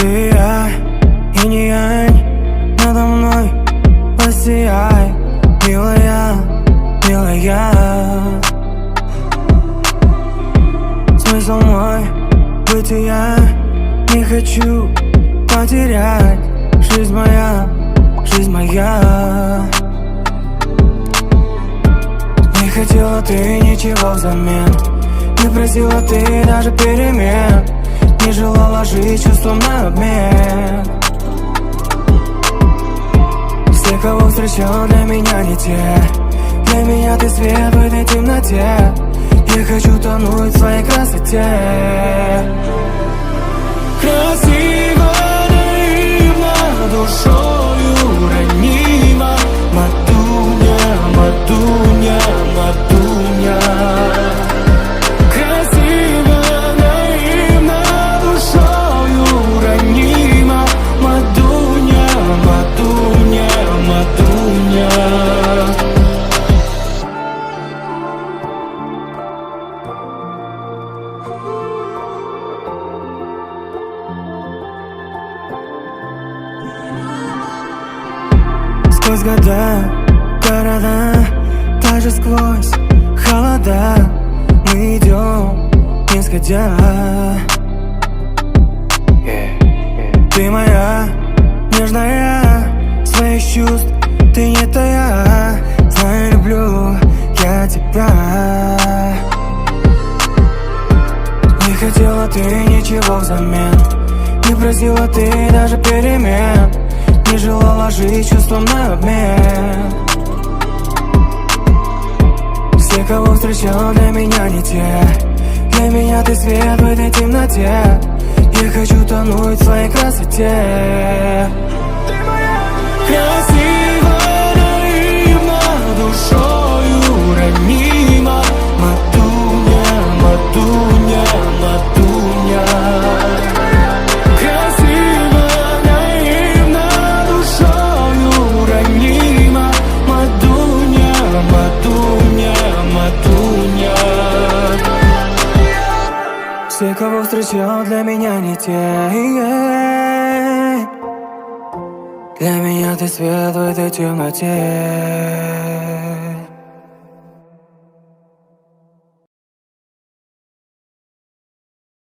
ты и я, инь и янь, надо мной воссияй, милая, милая. Смысл мой бытия не хочу потерять. Жизнь моя, жизнь моя. Не хотела ты ничего взамен, не просила ты даже перемен, не желала жить чувством на обмен. Все, кого встречал, для меня не те. Для меня ты свет в этой темноте. Я хочу тонуть в своей красоте. Красиво, наивно, душою ранима. Матуня, матуня, матуня. Красиво, наивно, душою ранима. Матуня, матуня, матуня. Сквозь года, города, даже сквозь холода мы идем, не сходя. Ты моя, нежная, своих чувств ты не тая. Знаю, люблю я тебя. Не хотела ты ничего взамен, не просила ты даже перемен, не желала жить чувством на обмен. Все, кого встречал, для меня не те. Для меня ты свет в этой темноте. Я хочу тонуть в своей красоте. Красиво, наивно, душою ранима. Матуня, матуня, матуня. Все, кого встречал, для меня не те. Для меня ты свет в этой темноте.